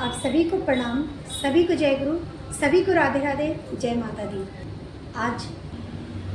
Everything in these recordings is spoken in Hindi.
आप सभी को प्रणाम, सभी को जय गुरु, सभी को राधे राधे, जय माता दी। आज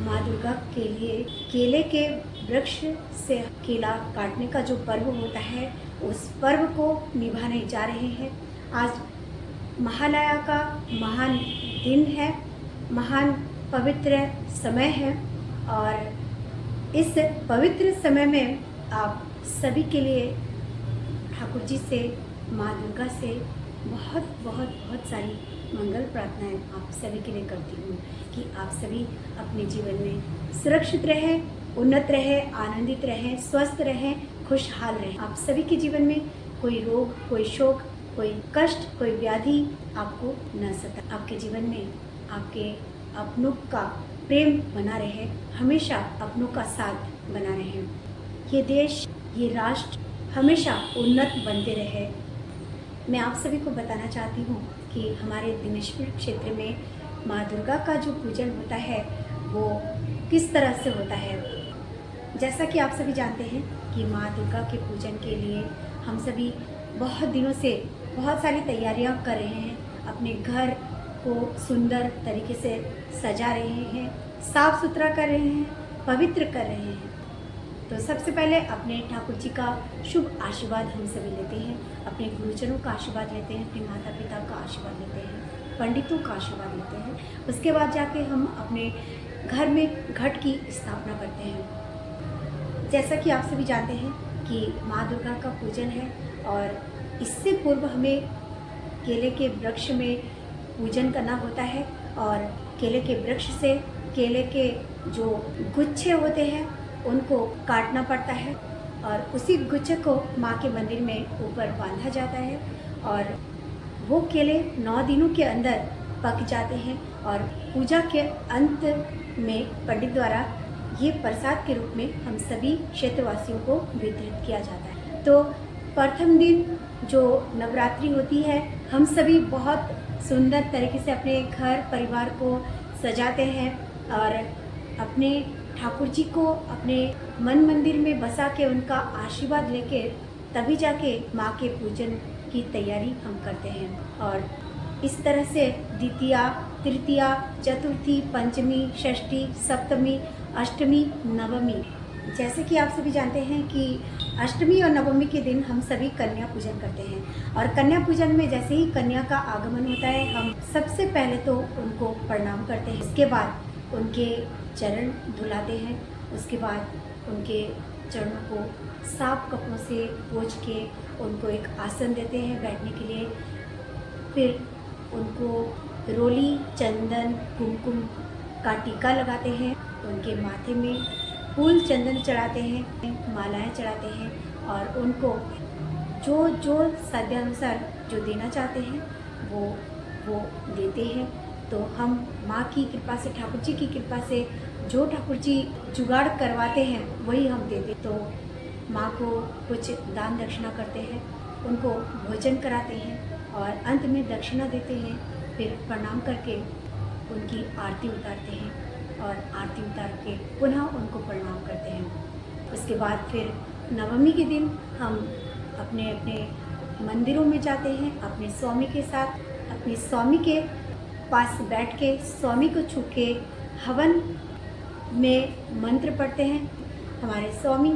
माँ दुर्गा के लिए केले के वृक्ष से केला काटने का जो पर्व होता है, उस पर्व को निभाने जा रहे हैं। आज महालया का महान दिन है, महान पवित्र समय है और इस पवित्र समय में आप सभी के लिए ठाकुर जी से, माँ दुर्गा से बहुत सारी मंगल प्रार्थनाएं आप सभी के लिए करती हूँ कि आप सभी अपने जीवन में सुरक्षित रहें, उन्नत रहें, आनंदित रहें, स्वस्थ रहें, खुशहाल रहें। आप सभी के जीवन में कोई रोग, कोई शोक, कोई कष्ट, कोई व्याधि आपको न सता। आपके जीवन में आपके अपनों का प्रेम बना रहे, हमेशा अपनों का साथ बना रहे। ये देश, ये राष्ट्र हमेशा उन्नत बनते रहे। मैं आप सभी को बताना चाहती हूँ कि हमारे दिनेशपुर क्षेत्र में माँ दुर्गा का जो पूजन होता है वो किस तरह से होता है। जैसा कि आप सभी जानते हैं कि माँ दुर्गा के पूजन के लिए हम सभी बहुत दिनों से बहुत सारी तैयारियां कर रहे हैं। अपने घर को सुंदर तरीके से सजा रहे हैं, साफ सुथरा कर रहे हैं, पवित्र कर रहे हैं। तो सबसे पहले अपने ठाकुर जी का शुभ आशीर्वाद हम सभी लेते हैं, अपने गुरुजनों का आशीर्वाद लेते हैं, अपने माता पिता का आशीर्वाद लेते हैं, पंडितों का आशीर्वाद लेते हैं। उसके बाद जाके हम अपने घर में घट की स्थापना करते हैं। जैसा कि आप सभी जानते हैं कि माँ दुर्गा का पूजन है और इससे पूर्व हमें केले के वृक्ष में पूजन करना होता है और केले के वृक्ष से केले के जो गुच्छे होते हैं उनको काटना पड़ता है और उसी गुच्छे को माँ के मंदिर में ऊपर बांधा जाता है और वो केले 9 दिनों के अंदर पक जाते हैं और पूजा के अंत में पंडित द्वारा ये प्रसाद के रूप में हम सभी क्षेत्रवासियों को वितरित किया जाता है। तो प्रथम दिन जो नवरात्रि होती है, हम सभी बहुत सुंदर तरीके से अपने घर परिवार को सजाते हैं और अपने ठाकुर जी को अपने मन मंदिर में बसा के उनका आशीर्वाद लेके तभी जाके माँ के पूजन की तैयारी हम करते हैं। और इस तरह से द्वितीया, तृतीया, चतुर्थी, पंचमी, षष्ठी, सप्तमी, अष्टमी, नवमी, जैसे कि आप सभी जानते हैं कि अष्टमी और नवमी के दिन हम सभी कन्या पूजन करते हैं और कन्या पूजन में जैसे ही कन्या का आगमन होता है, हम सबसे पहले तो उनको प्रणाम करते हैं। इसके बाद उनके चरण धुलाते हैं, उसके बाद उनके चरणों को साफ कपड़ों से पोंछ के उनको एक आसन देते हैं बैठने के लिए। फिर उनको रोली, चंदन, कुमकुम का टीका लगाते हैं, उनके माथे में फूल चंदन चढ़ाते हैं, मालाएं चढ़ाते हैं और उनको जो साध्यानुसार जो देना चाहते हैं वो देते हैं। तो हम माँ की कृपा से, ठाकुर जी की कृपा से जो ठाकुर जी जुगाड़ करवाते हैं वही हम देते। तो माँ को कुछ दान दक्षिणा करते हैं, उनको भोजन कराते हैं और अंत में दक्षिणा देते हैं। फिर प्रणाम करके उनकी आरती उतारते हैं और आरती उतार के पुनः उनको प्रणाम करते हैं। उसके बाद फिर नवमी के दिन हम अपने अपने मंदिरों में जाते हैं, अपने स्वामी के साथ, अपने स्वामी के पास बैठ के स्वामी को छू के हवन में मंत्र पढ़ते हैं। हमारे स्वामी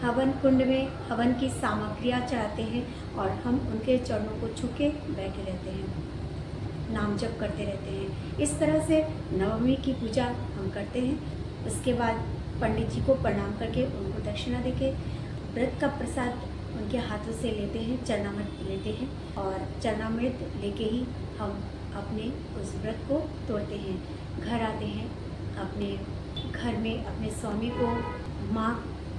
हवन कुंड में हवन की सामग्रियाँ चढ़ाते हैं और हम उनके चरणों को छू के बैठे रहते हैं, नाम जप करते रहते हैं। इस तरह से नवमी की पूजा हम करते हैं। उसके बाद पंडित जी को प्रणाम करके उनको दक्षिणा देके व्रत का प्रसाद उनके हाथों से लेते हैं, चरणामृत लेते हैं और चरणामृत लेके ही हम अपने उस व्रत को तोड़ते हैं। घर आते हैं, अपने घर में अपने स्वामी को माँ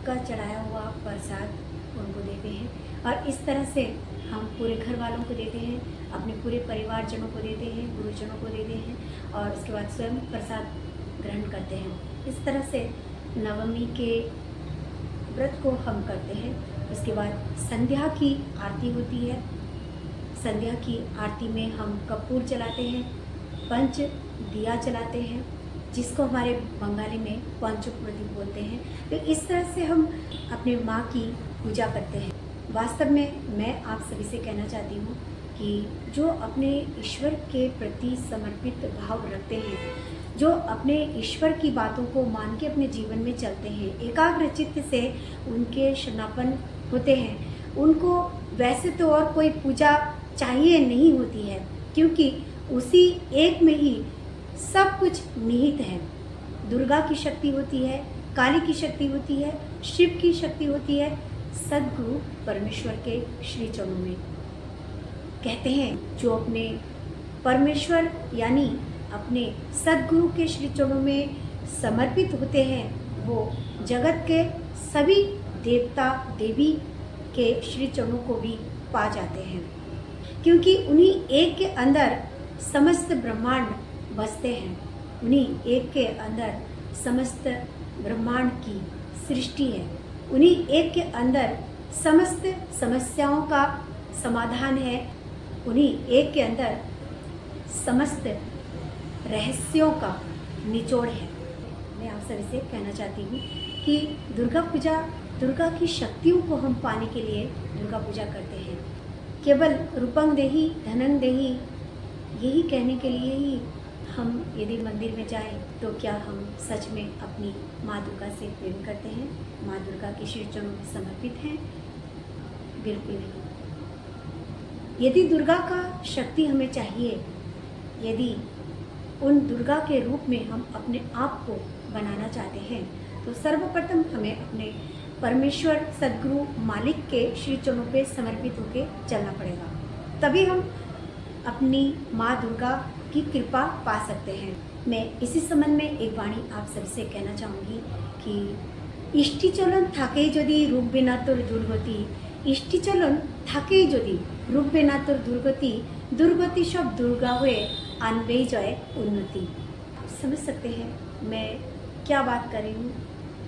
का चढ़ाया हुआ प्रसाद उनको देते हैं और इस तरह से हम पूरे घर वालों को देते हैं, अपने पूरे परिवारजनों को देते हैं, गुरुजनों को देते हैं और उसके बाद स्वयं प्रसाद ग्रहण करते हैं। इस तरह से नवमी के व्रत को हम करते हैं। उसके बाद संध्या की आरती होती है। संध्या की आरती में हम कपूर जलाते हैं, पंच दिया जलाते हैं, जिसको हमारे बंगाली में पंचप्रदीप बोलते हैं। तो इस तरह से हम अपने माँ की पूजा करते हैं। वास्तव में मैं आप सभी से कहना चाहती हूँ कि जो अपने ईश्वर के प्रति समर्पित भाव रखते हैं, जो अपने ईश्वर की बातों को मान के अपने जीवन में चलते हैं, एकाग्र चित्त से उनके शरणापन्न होते हैं, उनको वैसे तो और कोई पूजा चाहिए नहीं होती है, क्योंकि उसी एक में ही सब कुछ निहित है। दुर्गा की शक्ति होती है, काली की शक्ति होती है, शिव की शक्ति होती है, सद्गुरु परमेश्वर के श्री चरणों में। कहते हैं जो अपने परमेश्वर यानी अपने सद्गुरु के श्री चरणों में समर्पित होते हैं, वो जगत के सभी देवता देवी के श्री चरणों को भी पा जाते हैं, क्योंकि उन्हीं एक के अंदर समस्त ब्रह्मांड बसते हैं। उन्हीं एक के अंदर समस्त ब्रह्मांड की सृष्टि है। उन्हीं एक के अंदर समस्त समस्याओं का समाधान है। उन्हीं एक के अंदर समस्त रहस्यों का निचोड़ है। मैं आप सभी से कहना चाहती हूँ कि दुर्गा पूजा, दुर्गा की शक्तियों को हम पाने के लिए दुर्गा पूजा करते हैं। केवल रूपं देहि धनं देहि यही कहने के लिए ही हम यदि मंदिर में जाएं तो क्या हम सच में अपनी माँ दुर्गा से प्रेम करते हैं, माँ दुर्गा के श्री चरणों में समर्पित हैं? बिल्कुल नहीं। यदि दुर्गा का शक्ति हमें चाहिए, यदि उन दुर्गा के रूप में हम अपने आप को बनाना चाहते हैं, तो सर्वप्रथम हमें अपने परमेश्वर सद्गुरु मालिक के श्री चरणों पे समर्पित होकर चलना पड़ेगा। तभी हम अपनी माँ दुर्गा की कृपा पा सकते हैं। मैं इसी संबंध में एक वाणी आप सबसे कहना चाहूँगी कि इष्टि चलन थाके यदि रूप बिना तोर दुर्गति, इष्टि चलन थाके यदि रूप बिना तोर दुर्गति, दुर्गति सब दुर्गा हुए आनबे जय उन्नति। आप समझ सकते हैं मैं क्या बात कर रही हूँ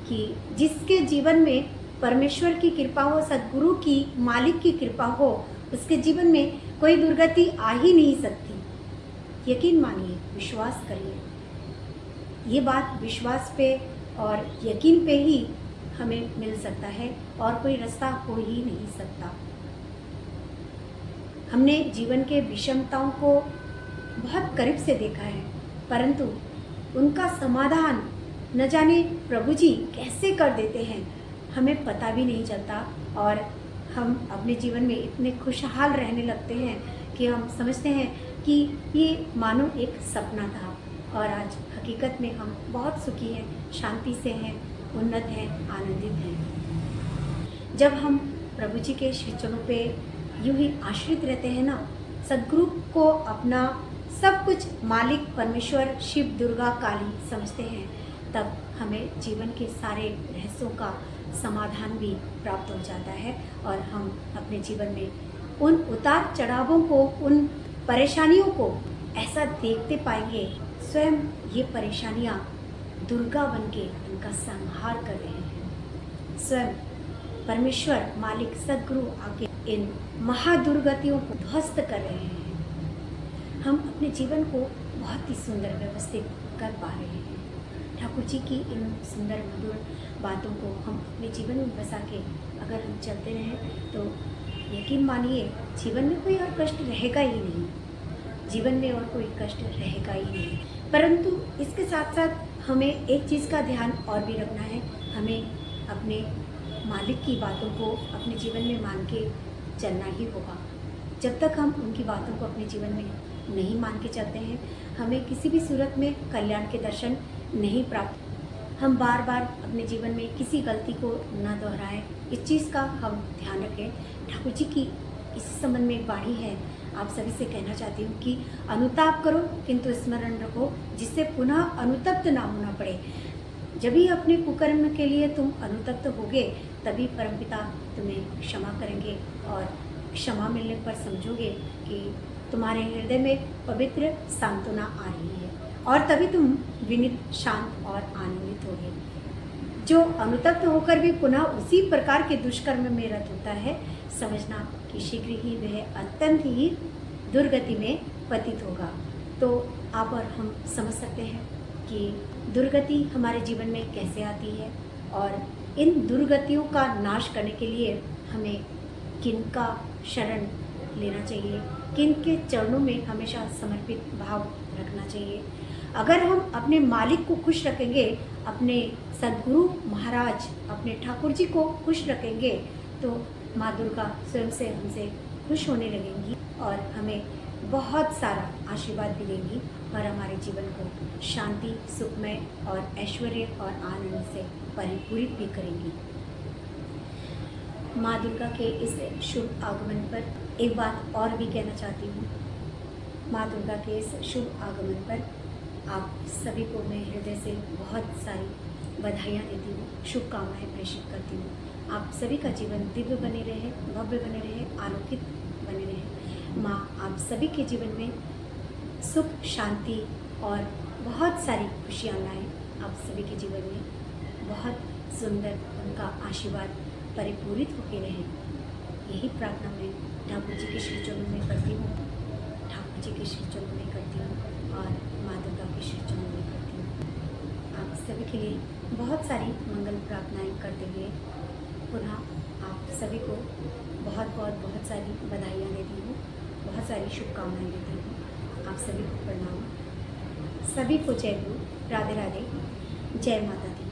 कि जिसके जीवन में परमेश्वर की कृपा हो, सद्गुरु की मालिक की कृपा हो, उसके जीवन में कोई दुर्गति आ ही नहीं सकती। यकीन मानिए, विश्वास करिए। ये बात विश्वास पे और यकीन पे ही हमें मिल सकता है और कोई रास्ता हो ही नहीं सकता। हमने जीवन के विषमताओं को बहुत करीब से देखा है, परंतु उनका समाधान न जाने प्रभु जी कैसे कर देते हैं, हमें पता भी नहीं चलता और हम अपने जीवन में इतने खुशहाल रहने लगते हैं कि हम समझते हैं कि ये मानो एक सपना था और आज हकीकत में हम बहुत सुखी हैं, शांति से हैं, उन्नत हैं, आनंदित हैं। जब हम प्रभु जी के श्री चरणों पे यूं ही आश्रित रहते हैं ना, सद्गुरु को अपना सब कुछ मालिक परमेश्वर शिव दुर्गा काली समझते हैं, तब हमें जीवन के सारे रहस्यों का समाधान भी प्राप्त हो जाता है और हम अपने जीवन में उन उतार चढ़ावों को, उन परेशानियों को ऐसा देखते पाएंगे, स्वयं ये परेशानियाँ दुर्गा बनके उनका संहार कर रहे हैं। स्वयं परमेश्वर मालिक सद्गुरु आके इन महादुर्गतियों को ध्वस्त कर रहे हैं। हम अपने जीवन को बहुत ही सुंदर व्यवस्थित कर पा रहे हैं। ठाकुर जी की इन सुंदर मधुर बातों को हम अपने जीवन में बसा के अगर हम चलते रहें तो यकीन मानिए जीवन में कोई और कष्ट रहेगा ही नहीं, जीवन में और कोई कष्ट रहेगा ही नहीं। परंतु इसके साथ साथ हमें एक चीज़ का ध्यान और भी रखना है, हमें अपने मालिक की बातों को अपने जीवन में मान के चलना ही होगा। जब तक हम उनकी बातों को अपने जीवन में नहीं मान के चलते हैं, हमें किसी भी सूरत में कल्याण के दर्शन नहीं प्राप्त। हम बार बार अपने जीवन में किसी गलती को न दोहराएं, इस चीज़ का हम ध्यान रखें। ठाकुर जी की इस संबंध में एक वाणी है, आप सभी से कहना चाहती हूँ कि अनुताप करो किंतु स्मरण रखो, जिससे पुनः अनुतप्त ना होना पड़े। जब भी अपने कुकर्म के लिए तुम अनुतप्त होगे, तभी परमपिता तुम्हें क्षमा करेंगे और क्षमा मिलने पर समझोगे कि तुम्हारे हृदय में पवित्र सांत्वना आ रही है और तभी तुम विनित, शांत और आनंदित होगे। जो अनुतप्त होकर भी पुनः उसी प्रकार के दुष्कर्म में रत होता है, समझना कि शीघ्र ही वह अत्यंत ही दुर्गति में पतित होगा। तो आप और हम समझ सकते हैं कि दुर्गति हमारे जीवन में कैसे आती है और इन दुर्गतियों का नाश करने के लिए हमें किनका शरण लेना चाहिए, किन के चरणों में हमेशा समर्पित भाव रखना चाहिए। अगर हम अपने मालिक को खुश रखेंगे, अपने सद्गुरु महाराज, अपने ठाकुर जी को खुश रखेंगे, तो माँ दुर्गा स्वयं से हमसे खुश होने लगेंगी और हमें बहुत सारा आशीर्वाद दिलेंगी और हमारे जीवन को शांति, सुखमय और ऐश्वर्य और आनंद से परिपूरित भी करेंगी। माँ दुर्गा के इस शुभ आगमन पर एक बात और भी कहना चाहती हूँ। माँ दुर्गा के इस शुभ आगमन पर आप सभी को मैं हृदय से बहुत सारी बधाइयाँ देती हूँ, शुभकामनाएं प्रेषित करती हूँ। आप सभी का जीवन दिव्य बने रहे, भव्य बने रहे, आलोकित बने रहे। माँ आप सभी के जीवन में सुख, शांति और बहुत सारी खुशियाँ लाएं। आप सभी के जीवन में बहुत सुंदर उनका आशीर्वाद परिपूरित होकर रहे। यही प्रार्थना मैं ठाकुर जी के श्री चरणों में करती हूँ, ठाकुर जी के श्री चरणों में करती हूँ और माँ दुर्गा के श्री चरणों में करती हूँ। आप सभी के लिए बहुत सारी मंगल प्रार्थनाएं करते हुए पुनः आप सभी को बहुत सारी बधाइयाँ देती हूँ, बहुत सारी शुभकामनाएं देती हूँ। आप सभी को प्रणाम, सभी को जय गुरु, राधे राधे, जय माता दी।